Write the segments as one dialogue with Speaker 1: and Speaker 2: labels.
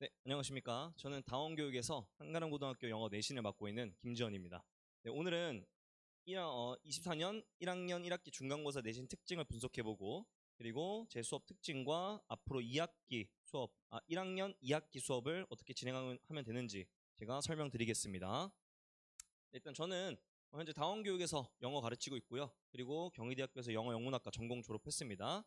Speaker 1: 네, 안녕하십니까. 저는 다원교육에서 한가람고등학교 영어 내신을 맡고 있는 김지원입니다. 네, 오늘은 24년 1학년 1학기 중간고사 내신 특징을 분석해보고, 그리고 제 수업 특징과 앞으로 2학기 수업, 1학년 2학기 수업을 어떻게 진행하면 되는지 제가 설명드리겠습니다. 일단 저는 현재 다원교육에서 영어 가르치고 있고요. 그리고 경희대학교에서 영어영문학과 전공 졸업했습니다.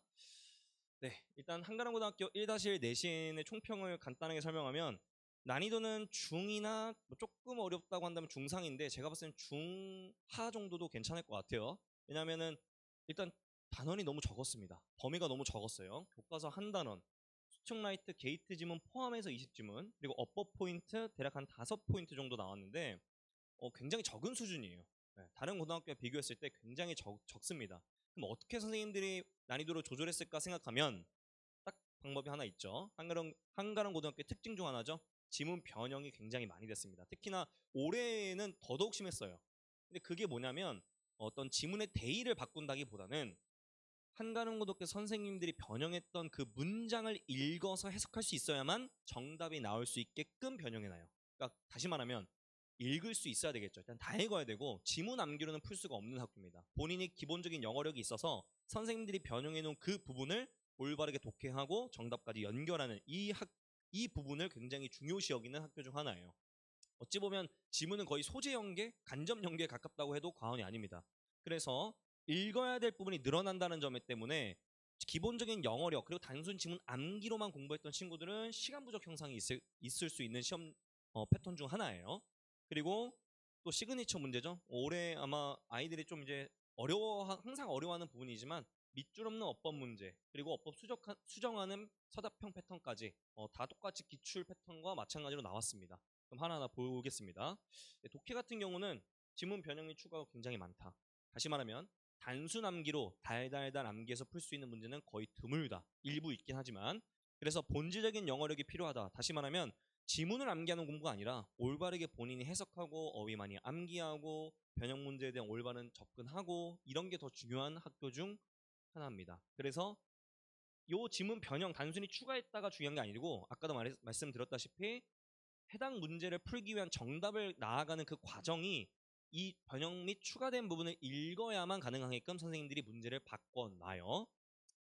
Speaker 1: 네, 일단 한가람고등학교 1-1 내신의 총평을 간단하게 설명하면, 난이도는 중이나 뭐 조금 어렵다고 한다면 중상인데, 제가 봤을 땐 중하 정도도 괜찮을 것 같아요. 왜냐하면은 일단 단원이 너무 적었습니다. 범위가 너무 적었어요. 교과서 한 단원, 수청 라이트 게이트 지문 포함해서 20지문, 그리고 어법 포인트 대략 한 5포인트 정도 나왔는데 굉장히 적은 수준이에요. 네, 다른 고등학교와 비교했을 때 굉장히 적습니다. 그럼 어떻게 선생님들이 난이도를 조절했을까 생각하면 딱 방법이 하나 있죠. 한가람 고등학교의 특징 중 하나죠. 지문 변형이 굉장히 많이 됐습니다. 특히나 올해는 더더욱 심했어요. 근데 그게 뭐냐면, 어떤 지문의 대의를 바꾼다기보다는 한가람 고등학교 선생님들이 변형했던 그 문장을 읽어서 해석할 수 있어야만 정답이 나올 수 있게끔 변형해놔요. 그러니까 다시 말하면 읽을 수 있어야 되겠죠. 일단 다 읽어야 되고, 지문 암기로는 풀 수가 없는 학교입니다. 본인이 기본적인 영어력이 있어서 선생님들이 변형해 놓은 그 부분을 올바르게 독해하고 정답까지 연결하는 이 부분을 굉장히 중요시 여기는 학교 중 하나예요. 어찌 보면 지문은 거의 소재 연계, 간접 연계에 가깝다고 해도 과언이 아닙니다. 그래서 읽어야 될 부분이 늘어난다는 점 때문에 기본적인 영어력, 그리고 단순 지문 암기로만 공부했던 친구들은 시간 부족 현상이 있을 수 있는 시험 패턴 중 하나예요. 그리고 또 시그니처 문제죠. 올해 아마 아이들이 좀 이제 항상 어려워하는 부분이지만, 밑줄 없는 어법 문제, 그리고 어법 수정하는 서답형 패턴까지 다 똑같이 기출 패턴과 마찬가지로 나왔습니다. 그럼 하나하나 보겠습니다. 네, 독해 같은 경우는 지문 변형 및 추가가 굉장히 많다. 다시 말하면 단순 암기로 달달달 암기해서 풀 수 있는 문제는 거의 드물다. 일부 있긴 하지만, 그래서 본질적인 영어력이 필요하다. 다시 말하면 지문을 암기하는 공부가 아니라 올바르게 본인이 해석하고 어휘 많이 암기하고 변형 문제에 대한 올바른 접근하고, 이런 게 더 중요한 학교 중 하나입니다. 그래서 요 지문 변형 단순히 추가했다가 중요한 게 아니고, 아까도 말씀드렸다시피 해당 문제를 풀기 위한 정답을 나아가는 그 과정이 이 변형 및 추가된 부분을 읽어야만 가능하게끔 선생님들이 문제를 바꿔놔요.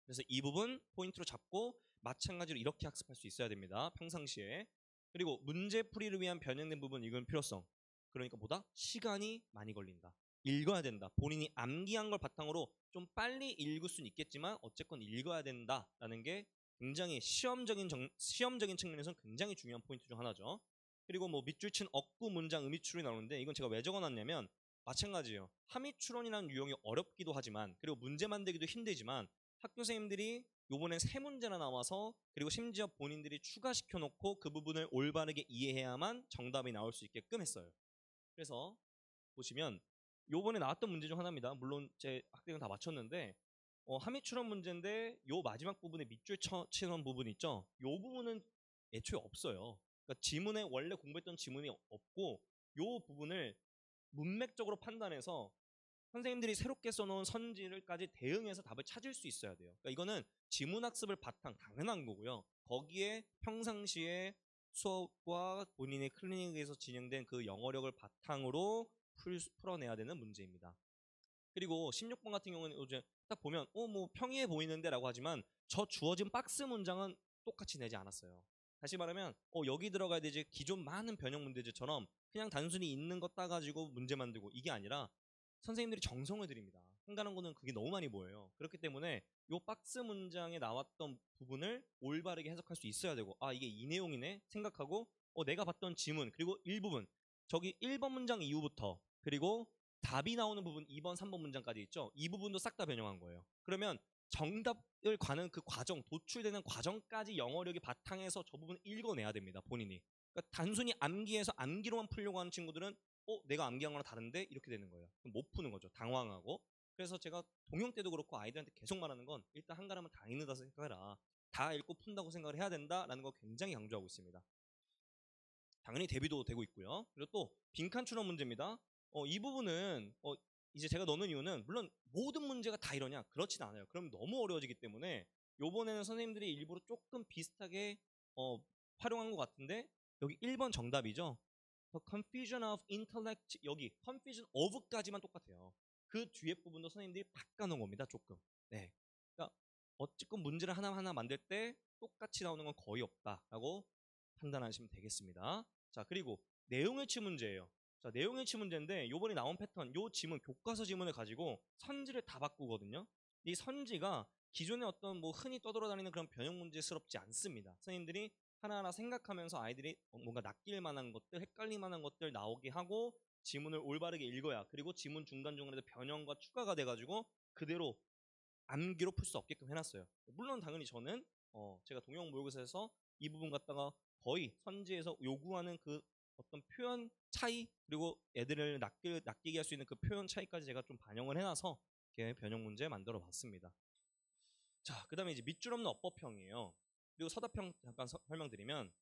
Speaker 1: 그래서 이 부분 포인트로 잡고 마찬가지로 이렇게 학습할 수 있어야 됩니다. 평상시에. 그리고 문제풀이를 위한 변형된 부분 읽을 필요성. 그러니까 뭐다? 시간이 많이 걸린다. 읽어야 된다. 본인이 암기한 걸 바탕으로 좀 빨리 읽을 수는 있겠지만 어쨌건 읽어야 된다라는 게 굉장히 시험적인 측면에서는 굉장히 중요한 포인트 중 하나죠. 그리고 뭐 밑줄 친 어구 문장 의미 추론이 나오는데, 이건 제가 왜 적어놨냐면, 마찬가지예요. 함의 추론이라는 유형이 어렵기도 하지만, 그리고 문제 만들기도 힘들지만, 학교 선생님들이 요번에 3문제나 나와서, 그리고 심지어 본인들이 추가시켜 놓고 그 부분을 올바르게 이해해야만 정답이 나올 수 있게끔 했어요. 그래서 보시면 요번에 나왔던 문제 중 하나입니다. 물론 제 학생은 다 맞췄는데, 함의 추론 문제인데 요 마지막 부분에 밑줄 치는 부분 있죠. 요 부분은 애초에 없어요. 그러니까 지문에 원래 공부했던 지문이 없고, 요 부분을 문맥적으로 판단해서 선생님들이 새롭게 써놓은 선지를까지 대응해서 답을 찾을 수 있어야 돼요. 그러니까 이거는 지문학습을 당연한 거고요. 거기에 평상시에 수업과 본인의 클리닉에서 진행된 그 영어력을 바탕으로 풀어내야 되는 문제입니다. 그리고 16번 같은 경우는 이제 딱 보면 뭐 평이해 보이는데 라고 하지만, 저 주어진 박스 문장은 똑같이 내지 않았어요. 다시 말하면 여기 들어가야 되지, 기존 많은 변형 문제집처럼 그냥 단순히 있는 거 따가지고 문제 만들고, 이게 아니라 선생님들이 정성을 들입니다. 한가람고는 그게 너무 많이 보여요. 그렇기 때문에 요 박스 문장에 나왔던 부분을 올바르게 해석할 수 있어야 되고, 이게 이 내용이네 생각하고, 내가 봤던 지문, 그리고 일부분 저기 1번 문장 이후부터, 그리고 답이 나오는 부분 2번, 3번 문장까지 있죠. 이 부분도 싹 다 변형한 거예요. 그러면 정답을 가는 그 과정, 도출되는 과정까지 영어력이 바탕에서 저 부분 읽어내야 됩니다. 본인이. 그러니까 단순히 암기해서 암기로만 풀려고 하는 친구들은 내가 암기한 거랑 다른데? 이렇게 되는 거예요. 그럼 못 푸는 거죠. 당황하고. 그래서 제가 동영 때도 그렇고 아이들한테 계속 말하는 건, 일단 한가람은 다 읽는다 생각해라. 다 읽고 푼다고 생각을 해야 된다라는 거 굉장히 강조하고 있습니다. 당연히 대비도 되고 있고요. 그리고 또 빈칸 추론 문제입니다. 이 부분은 이제 제가 넣는 이유는, 물론 모든 문제가 다 이러냐? 그렇진 않아요. 그럼 너무 어려워지기 때문에 요번에는 선생님들이 일부러 조금 비슷하게 활용한 것 같은데 여기 1번 정답이죠. The confusion of intellect 여기 confusion of까지만 똑같아요. 그 뒤에 부분도 선생님들이 바꿔놓은 겁니다. 조금. 네. 그러니까 어쨌건 문제를 하나하나 만들 때 똑같이 나오는 건 거의 없다라고 판단하시면 되겠습니다. 자, 그리고 내용일치 문제예요. 자, 내용일치 문제인데 요번에 나온 패턴, 요 지문, 교과서 지문을 가지고 선지를 다 바꾸거든요. 이 선지가 기존에 어떤 뭐 흔히 떠돌아다니는 그런 변형 문제스럽지 않습니다. 선생님들이 하나하나 생각하면서 아이들이 뭔가 낚일 만한 것들, 헷갈릴 만한 것들 나오게 하고 지문을 올바르게 읽어야, 그리고 지문 중간중간에도 변형과 추가가 돼가지고 그대로 암기로 풀 수 없게끔 해놨어요. 물론 당연히 저는 제가 동영 모의고사에서 이 부분 갖다가 거의 선지에서 요구하는 그 어떤 표현 차이, 그리고 애들을 낚이게 할 수 있는 그 표현 차이까지 제가 좀 반영을 해놔서 이렇게 변형 문제 만들어 봤습니다. 자, 그 다음에 이제 밑줄 없는 어법형이에요. 그리고 서답형 잠깐 설명드리면,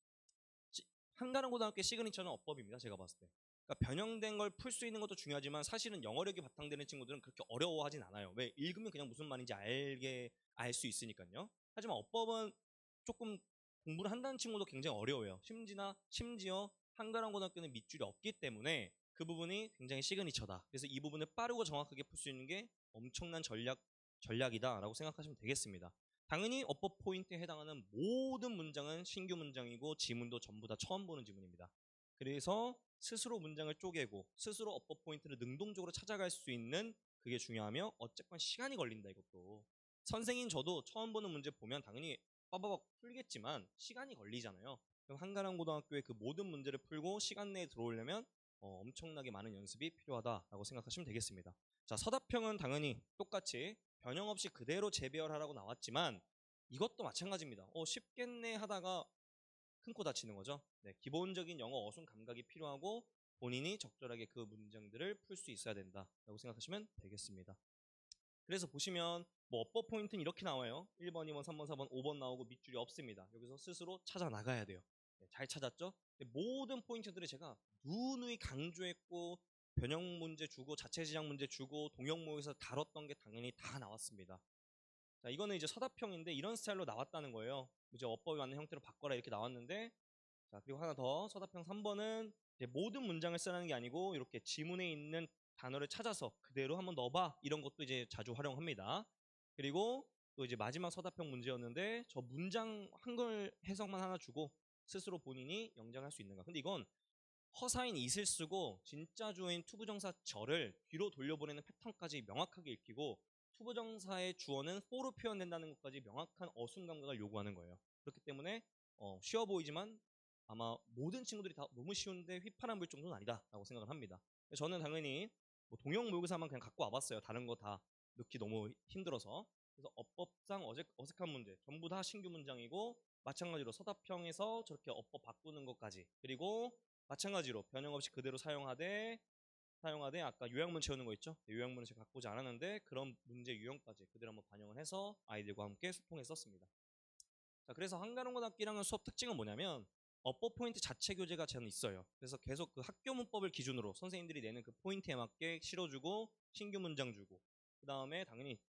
Speaker 1: 한가람고등학교 시그니처는 어법입니다. 제가 봤을 때. 그러니까 변형된 걸 풀 수 있는 것도 중요하지만 사실은 영어력이 바탕되는 친구들은 그렇게 어려워하진 않아요. 왜? 읽으면 그냥 무슨 말인지 알 수 있으니까요. 하지만 어법은 조금 공부를 한다는 친구도 굉장히 어려워요. 심지어 한가람고등학교는 밑줄이 없기 때문에 그 부분이 굉장히 시그니처다. 그래서 이 부분을 빠르고 정확하게 풀 수 있는 게 엄청난 전략이다라고 생각하시면 되겠습니다. 당연히 어법 포인트에 해당하는 모든 문장은 신규 문장이고 지문도 전부 다 처음 보는 지문입니다. 그래서 스스로 문장을 쪼개고 스스로 어법 포인트를 능동적으로 찾아갈 수 있는 그게 중요하며, 어쨌건 시간이 걸린다. 이것도 선생님 저도 처음 보는 문제 보면 당연히 빠바박 풀겠지만 시간이 걸리잖아요. 그럼 한가람고등학교의 그 모든 문제를 풀고 시간 내에 들어오려면 엄청나게 많은 연습이 필요하다라고 생각하시면 되겠습니다. 자, 서답형은 당연히 똑같이 변형 없이 그대로 재배열하라고 나왔지만 이것도 마찬가지입니다. 쉽겠네 하다가 큰 코 다치는 거죠. 네, 기본적인 영어 어순 감각이 필요하고 본인이 적절하게 그 문장들을 풀 수 있어야 된다라고 생각하시면 되겠습니다. 그래서 보시면 뭐 어법 포인트는 이렇게 나와요. 1번, 2번, 3번, 4번, 5번 나오고 밑줄이 없습니다. 여기서 스스로 찾아 나가야 돼요. 네, 잘 찾았죠? 모든 포인트들을 제가 누누이 강조했고 변형 문제 주고 자체 지적 문제 주고 동영 모의에서 다뤘던 게 당연히 다 나왔습니다. 자, 이거는 이제 서답형인데 이런 스타일로 나왔다는 거예요. 이제 어법에 맞는 형태로 바꿔라 이렇게 나왔는데, 자, 그리고 하나 더, 서답형 3번은 이제 모든 문장을 쓰라는 게 아니고 이렇게 지문에 있는 단어를 찾아서 그대로 한번 넣어봐, 이런 것도 이제 자주 활용합니다. 그리고 또 이제 마지막 서답형 문제였는데 저 문장 한글 해석만 하나 주고 스스로 본인이 영장할 수 있는가. 근데 이건 허사인 이슬 쓰고 진짜 주어인 투부정사 절을 뒤로 돌려보내는 패턴까지 명확하게 익히고 투부정사의 주어는 for로 표현된다는 것까지 명확한 어순 감각을 요구하는 거예요. 그렇기 때문에 쉬워 보이지만 아마 모든 친구들이 다 너무 쉬운데 휘파람 불 정도는 아니다라고 생각을 합니다. 저는 당연히 뭐 동영 모의고사만 그냥 갖고 와봤어요. 다른 거 다 넣기 너무 힘들어서. 그래서 어법상 어색한 문제 전부 다 신규 문장이고, 마찬가지로 서답형에서 저렇게 어법 바꾸는 것까지, 그리고 마찬가지로 변형 없이 그대로 사용하되 아까 요약문 채우는 거 있죠? 요약문을 제가 갖고 오지 않았는데 그런 문제 유형까지 그대로 한번 반영을 해서 아이들과 함께 소통했었습니다. 자, 그래서 한가람고등학교 1학년 수업 특징은 뭐냐면 어법 포인트 자체 교재가 저는 있어요. 그래서 계속 그 학교 문법을 기준으로 선생님들이 내는 그 포인트에 맞게 실어주고 신규 문장 주고, 그 다음에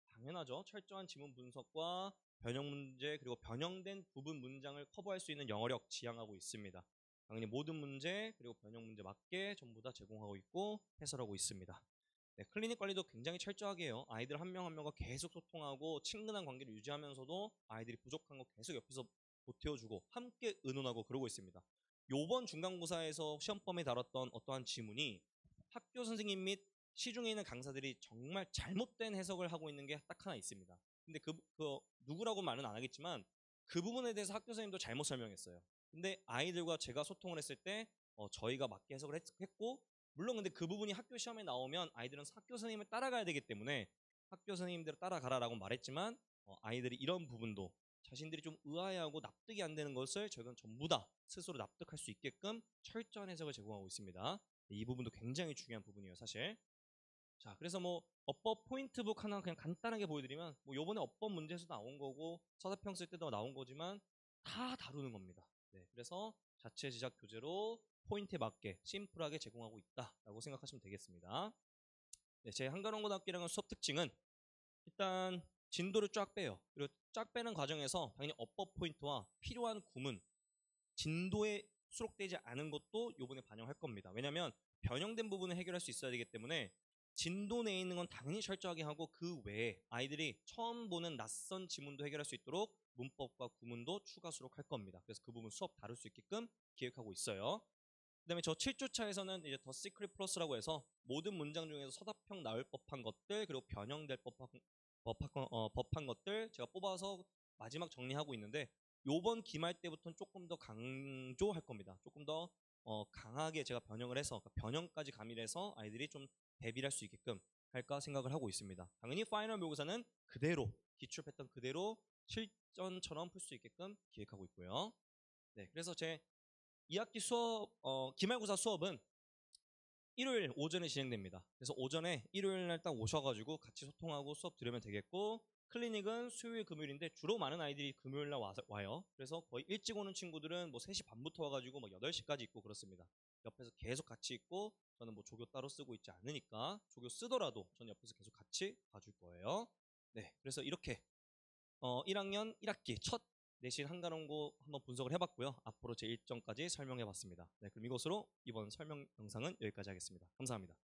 Speaker 1: 당연하죠, 철저한 지문 분석과 변형 문제, 그리고 변형된 부분 문장을 커버할 수 있는 영어력 지향하고 있습니다. 당연히 모든 문제 그리고 변형 문제 맞게 전부 다 제공하고 있고 해설하고 있습니다. 네, 클리닉 관리도 굉장히 철저하게 해요. 아이들 한 명 한 명과 계속 소통하고 친근한 관계를 유지하면서도 아이들이 부족한 거 계속 옆에서 보태어주고 함께 의논하고 그러고 있습니다. 요번 중간고사에서 시험범에 다뤘던 어떠한 지문이 학교 선생님 및 시중에 있는 강사들이 정말 잘못된 해석을 하고 있는 게 딱 하나 있습니다. 근데 그 누구라고 말은 안 하겠지만 그 부분에 대해서 학교 선생님도 잘못 설명했어요. 근데 아이들과 제가 소통을 했을 때 저희가 맞게 해석을 했고, 물론 근데 그 부분이 학교 시험에 나오면 아이들은 학교 선생님을 따라가야 되기 때문에 학교 선생님대로 따라가라라고 말했지만 아이들이 이런 부분도 자신들이 좀 의아해하고 납득이 안 되는 것을 저희가 전부 다 스스로 납득할 수 있게끔 철저한 해석을 제공하고 있습니다. 이 부분도 굉장히 중요한 부분이에요, 사실. 자, 그래서 뭐 어법 포인트북 하나 그냥 간단하게 보여드리면, 뭐 요번에 어법 문제에서 나온 거고 서사평 쓸 때도 나온 거지만 다 다루는 겁니다. 네, 그래서 자체 제작 교재로 포인트에 맞게 심플하게 제공하고 있다라고 생각하시면 되겠습니다. 네, 제 한가람고등학교라는 수업 특징은 일단 진도를 쫙 빼요. 그리고 쫙 빼는 과정에서 당연히 어법 포인트와 필요한 구문, 진도에 수록되지 않은 것도 요번에 반영할 겁니다. 왜냐하면 변형된 부분을 해결할 수 있어야 되기 때문에 진도 내에 있는 건 당연히 철저하게 하고 그 외에 아이들이 처음 보는 낯선 지문도 해결할 수 있도록 문법과 구문도 추가 수록할 겁니다. 그래서 그 부분 수업 다룰 수 있게끔 기획하고 있어요. 그다음에 저 7주차에서는 이제 더 시크릿 플러스라고 해서 모든 문장 중에서 서답형 나올 법한 것들 그리고 변형될 법한 것들 제가 뽑아서 마지막 정리하고 있는데 요번 기말 때부터는 조금 더 강조할 겁니다. 조금 더 강하게 제가 변형을 해서 그러니까 변형까지 가미를 해서 아이들이 좀 대비를 할 수 있게끔 할까 생각을 하고 있습니다. 당연히 파이널 모의고사는 그대로 기출 패턴 그대로 실전처럼 풀 수 있게끔 기획하고 있고요. 네, 그래서 제 2학기 수업 기말고사 수업은 일요일 오전에 진행됩니다. 그래서 오전에 일요일 날 딱 오셔가지고 같이 소통하고 수업 들으면 되겠고 클리닉은 수요일 금요일인데 주로 많은 아이들이 금요일 날 와요. 그래서 거의 일찍 오는 친구들은 뭐 3시 반부터 와가지고 뭐 8시까지 있고 그렇습니다. 옆에서 계속 같이 있고 저는 뭐 조교 따로 쓰고 있지 않으니까 조교 쓰더라도 저는 옆에서 계속 같이 봐줄 거예요. 네, 그래서 이렇게 1학년 1학기 첫 내신 한가론고 한번 분석을 해봤고요. 앞으로 제 일정까지 설명해봤습니다. 네, 그럼 이것으로 이번 설명 영상은 여기까지 하겠습니다. 감사합니다.